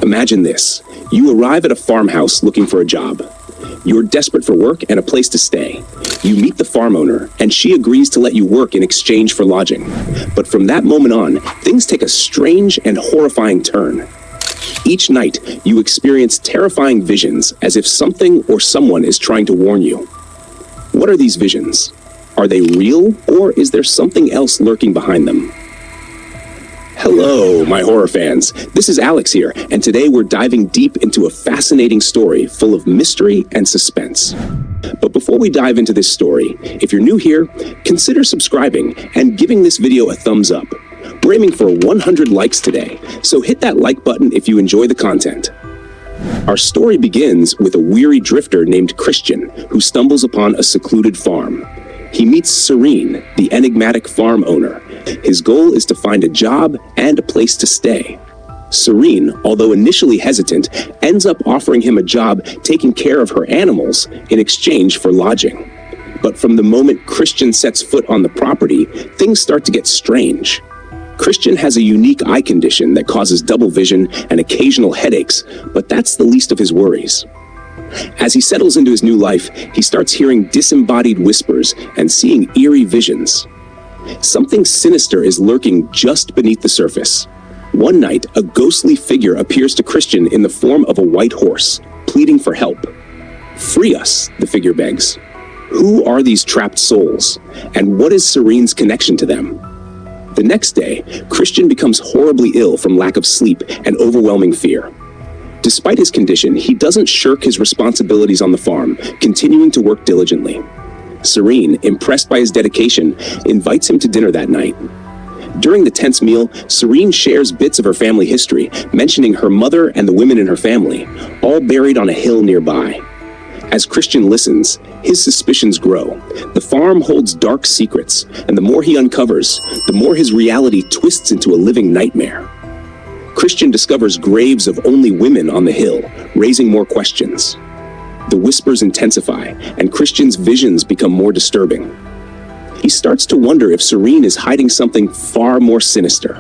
Imagine this. You arrive at a farmhouse looking for a job. You're desperate for work and a place to stay. You meet the farm owner, and she agrees to let you work in exchange for lodging. But from that moment on, things take a strange and horrifying turn. Each night, you experience terrifying visions as if something or someone is trying to warn you. What are these visions? Are they real, or is there something else lurking behind them? Hello, my horror fans. This is Alex here, and today we're diving deep into a fascinating story full of mystery and suspense. But before we dive into this story, if you're new here, consider subscribing and giving this video a thumbs up. We're aiming for 100 likes today, so hit that like button if you enjoy the content. Our story begins with a weary drifter named Christian who stumbles upon a secluded farm. He meets Serene, the enigmatic farm owner. His goal is to find a job and a place to stay. Serene, although initially hesitant, ends up offering him a job taking care of her animals in exchange for lodging. But from the moment Christian sets foot on the property, things start to get strange. Christian has a unique eye condition that causes double vision and occasional headaches, but that's the least of his worries. As he settles into his new life, he starts hearing disembodied whispers and seeing eerie visions. Something sinister is lurking just beneath the surface. One night, a ghostly figure appears to Christian in the form of a white horse, pleading for help. "Free us," the figure begs. Who are these trapped souls, and what is Serene's connection to them? The next day, Christian becomes horribly ill from lack of sleep and overwhelming fear. Despite his condition, he doesn't shirk his responsibilities on the farm, continuing to work diligently. Serene, impressed by his dedication, invites him to dinner that night. During the tense meal, Serene shares bits of her family history, mentioning her mother and the women in her family, all buried on a hill nearby. As Christian listens, his suspicions grow. The farm holds dark secrets, and the more he uncovers, the more his reality twists into a living nightmare. Christian discovers graves of only women on the hill, raising more questions. The whispers intensify, and Christian's visions become more disturbing. He starts to wonder if Serene is hiding something far more sinister.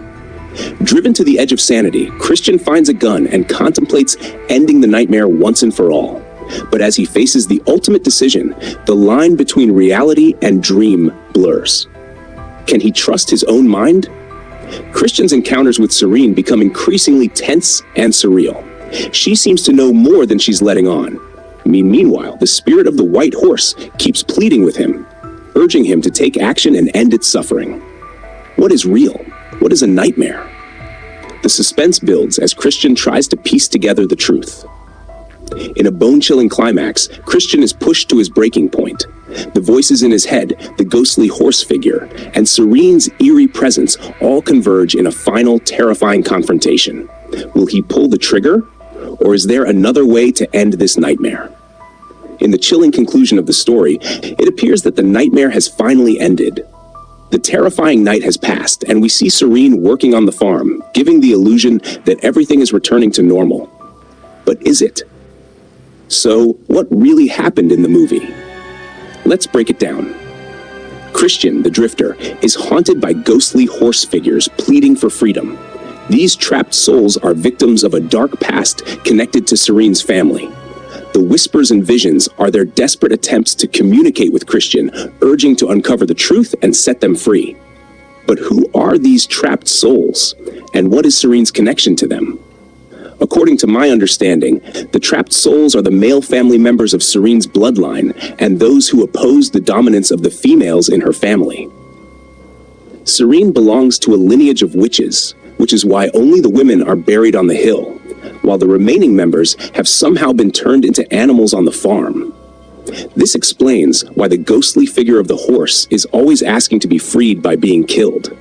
Driven to the edge of sanity, Christian finds a gun and contemplates ending the nightmare once and for all. But as he faces the ultimate decision, the line between reality and dream blurs. Can he trust his own mind? Christian's encounters with Serene become increasingly tense and surreal. She seems to know more than she's letting on. Meanwhile, the spirit of the white horse keeps pleading with him, urging him to take action and end its suffering. What is real? What is a nightmare? The suspense builds as Christian tries to piece together the truth. In a bone-chilling climax, Christian is pushed to his breaking point. The voices in his head, the ghostly horse figure, and Serene's eerie presence all converge in a final, terrifying confrontation. Will he pull the trigger, or is there another way to end this nightmare? In the chilling conclusion of the story, it appears that the nightmare has finally ended. The terrifying night has passed, and we see Serene working on the farm, giving the illusion that everything is returning to normal. But is it? So, what really happened in the movie? Let's break it down. Christian, the drifter, is haunted by ghostly horse figures pleading for freedom. These trapped souls are victims of a dark past connected to Serene's family. The whispers and visions are their desperate attempts to communicate with Christian, urging to uncover the truth and set them free. But who are these trapped souls, and what is Serene's connection to them? According to my understanding, the trapped souls are the male family members of Serene's bloodline and those who oppose the dominance of the females in her family. Serene belongs to a lineage of witches, which is why only the women are buried on the hill, while the remaining members have somehow been turned into animals on the farm. This explains why the ghostly figure of the horse is always asking to be freed by being killed.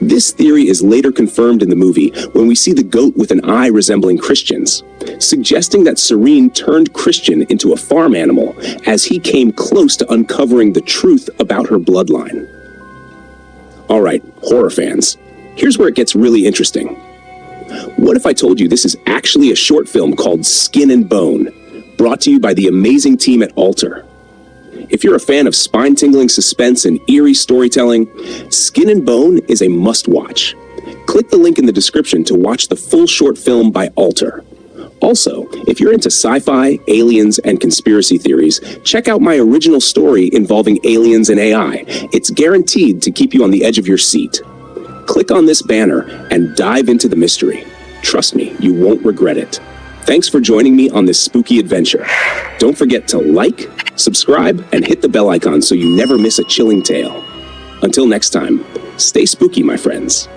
This theory is later confirmed in the movie when we see the goat with an eye resembling Christian's, suggesting that Serene turned Christian into a farm animal as he came close to uncovering the truth about her bloodline. Alright, horror fans, here's where it gets really interesting. What if I told you this is actually a short film called Skin and Bone, brought to you by the amazing team at Alter? If you're a fan of spine-tingling suspense and eerie storytelling, Skin and Bone is a must-watch. Click the link in the description to watch the full short film by Alter. Also, if you're into sci-fi, aliens, and conspiracy theories, check out my original story involving aliens and AI. It's guaranteed to keep you on the edge of your seat. Click on this banner and dive into the mystery. Trust me, you won't regret it. Thanks for joining me on this spooky adventure. Don't forget to like, subscribe, and hit the bell icon so you never miss a chilling tale. Until next time, stay spooky, my friends.